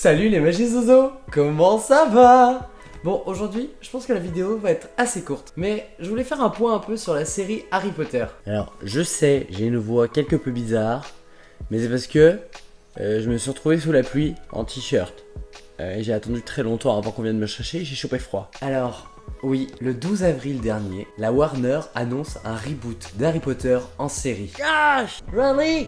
Salut les Magis Zozo, comment ça va? Bon, aujourd'hui, je pense que la vidéo va être assez courte, mais je voulais faire un point un peu sur la série Harry Potter. Alors, je sais, j'ai une voix quelque peu bizarre, mais c'est parce que je me suis retrouvé sous la pluie en t-shirt. J'ai attendu très longtemps avant qu'on vienne me chercher, j'ai chopé froid. Alors, oui, le 12 avril dernier, la Warner annonce un reboot d'Harry Potter en série. Gosh, really?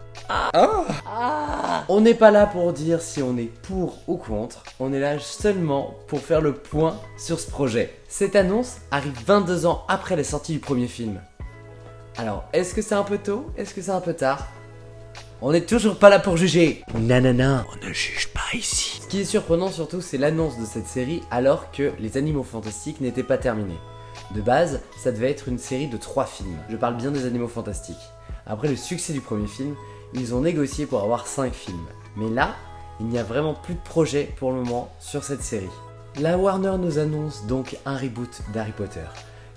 On n'est pas là pour dire si on est pour ou contre, on est là seulement pour faire le point sur ce projet. Cette annonce arrive 22 ans après la sortie du premier film. Alors, est-ce que c'est un peu tôt? Est-ce que c'est un peu tard? On n'est toujours pas là pour juger. Non, on ne juge pas ici. Ce qui est surprenant surtout, c'est l'annonce de cette série alors que les Animaux Fantastiques n'étaient pas terminés. De base, ça devait être une série de 3 films. Je parle bien des Animaux Fantastiques. Après le succès du premier film, ils ont négocié pour avoir 5 films. Mais là, il n'y a vraiment plus de projet pour le moment sur cette série. La Warner nous annonce donc un reboot d'Harry Potter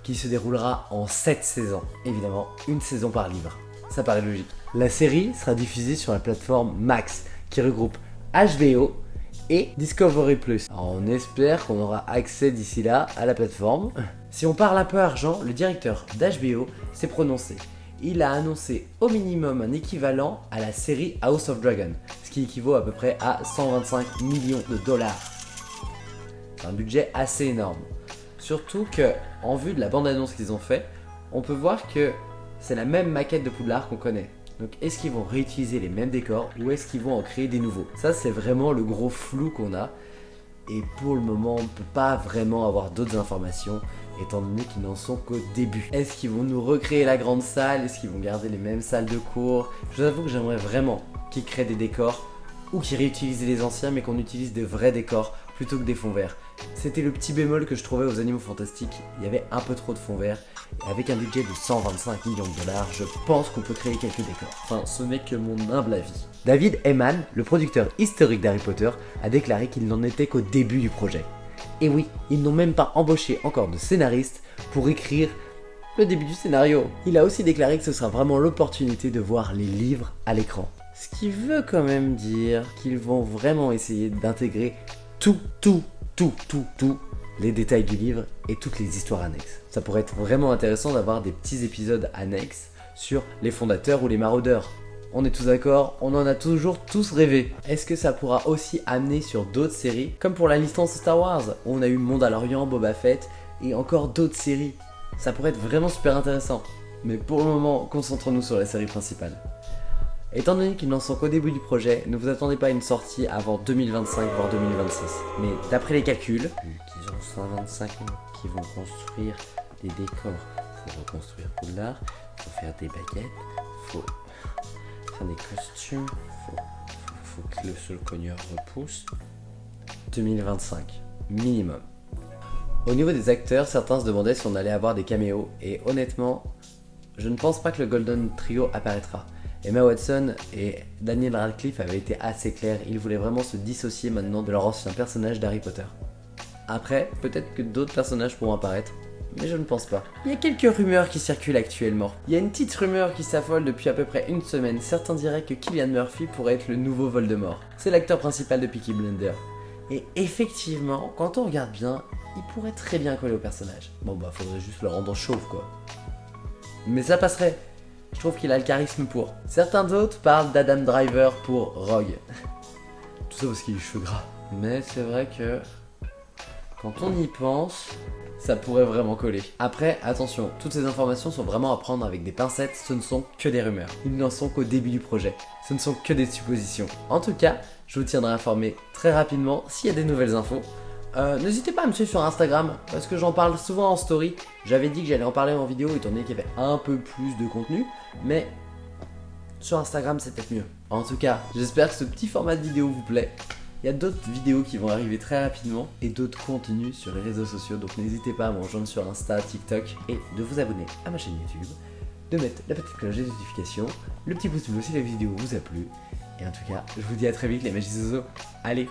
qui se déroulera en 7 saisons. Évidemment, une saison par livre. Ça paraît logique. La série sera diffusée sur la plateforme Max qui regroupe HBO et Discovery+. Alors on espère qu'on aura accès d'ici là à la plateforme. Si on parle un peu argent, le directeur d'HBO s'est prononcé. Il a annoncé au minimum un équivalent à la série House of Dragon, ce qui équivaut à peu près à 125 millions de dollars. C'est un budget assez énorme. Surtout que, en vue de la bande-annonce qu'ils ont fait, on peut voir que c'est la même maquette de Poudlard qu'on connaît. Donc est-ce qu'ils vont réutiliser les mêmes décors ou est-ce qu'ils vont en créer des nouveaux? Ça c'est vraiment le gros flou qu'on a. Et pour le moment on ne peut pas vraiment avoir d'autres informations étant donné qu'ils n'en sont qu'au début. Est-ce qu'ils vont nous recréer la grande salle? Est-ce qu'ils vont garder les mêmes salles de cours? Je vous avoue que j'aimerais vraiment qu'ils créent des décors ou qu'ils réutilisent les anciens mais qu'on utilise des vrais décors plutôt que des fonds verts. C'était le petit bémol que je trouvais aux Animaux Fantastiques, il y avait un peu trop de fonds verts. Et avec un budget de 125 millions de dollars, je pense qu'on peut créer quelques décors. Enfin, ce n'est que mon humble avis. David Heyman, le producteur historique d'Harry Potter, a déclaré qu'il n'en était qu'au début du projet. Et oui, ils n'ont même pas embauché encore de scénariste pour écrire le début du scénario. Il a aussi déclaré que ce sera vraiment l'opportunité de voir les livres à l'écran. Ce qui veut quand même dire qu'ils vont vraiment essayer d'intégrer tout les détails du livre et toutes les histoires annexes. Ça pourrait être vraiment intéressant d'avoir des petits épisodes annexes sur les fondateurs ou les maraudeurs. On est tous d'accord, on en a toujours tous rêvé. Est-ce que ça pourra aussi amener sur d'autres séries, comme pour la licence Star Wars, où on a eu Mandalorian, Boba Fett et encore d'autres séries? Ça pourrait être vraiment super intéressant. Mais pour le moment, concentrons-nous sur la série principale. Étant donné qu'ils n'en sont qu'au début du projet, ne vous attendez pas à une sortie avant 2025 voire 2026. Mais d'après les calculs, qu'ils ont 125 ans qui vont construire des décors, faut reconstruire Poudlard, faut faire des baguettes, faut faire des costumes, faut que le seul cogneur repousse. 2025, minimum. Au niveau des acteurs, certains se demandaient si on allait avoir des caméos, et honnêtement, je ne pense pas que le Golden Trio apparaîtra. Emma Watson et Daniel Radcliffe avaient été assez clairs, ils voulaient vraiment se dissocier maintenant de leur ancien personnage d'Harry Potter. Après, peut-être que d'autres personnages pourront apparaître, mais je ne pense pas. Il y a quelques rumeurs qui circulent actuellement. Il y a une petite rumeur qui s'affole depuis à peu près une semaine, certains diraient que Cillian Murphy pourrait être le nouveau Voldemort. C'est l'acteur principal de Peaky Blinders. Et effectivement, quand on regarde bien, il pourrait très bien coller au personnage. Bon bah faudrait juste le rendre chauve quoi. Mais ça passerait. Je trouve qu'il a le charisme pour. Certains d'autres parlent d'Adam Driver pour Rogue. Tout ça parce qu'il a les cheveux gras. Mais c'est vrai que quand on y pense, ça pourrait vraiment coller. Après, attention, toutes ces informations sont vraiment à prendre avec des pincettes, ce ne sont que des rumeurs. Ils n'en sont qu'au début du projet. Ce ne sont que des suppositions. En tout cas, je vous tiendrai informé très rapidement s'il y a des nouvelles infos. N'hésitez pas à me suivre sur Instagram parce que j'en parle souvent en story. J'avais dit que j'allais en parler en vidéo étant donné qu'il y avait un peu plus de contenu, mais sur Instagram c'est peut-être mieux. En tout cas, j'espère que ce petit format de vidéo vous plaît. Il y a d'autres vidéos qui vont arriver très rapidement et d'autres contenus sur les réseaux sociaux, donc n'hésitez pas à me rejoindre sur Insta, TikTok et de vous abonner à ma chaîne YouTube, de mettre la petite cloche de notification, le petit pouce bleu si la vidéo vous a plu. Et en tout cas, je vous dis à très vite les Magis Zozo. Allez!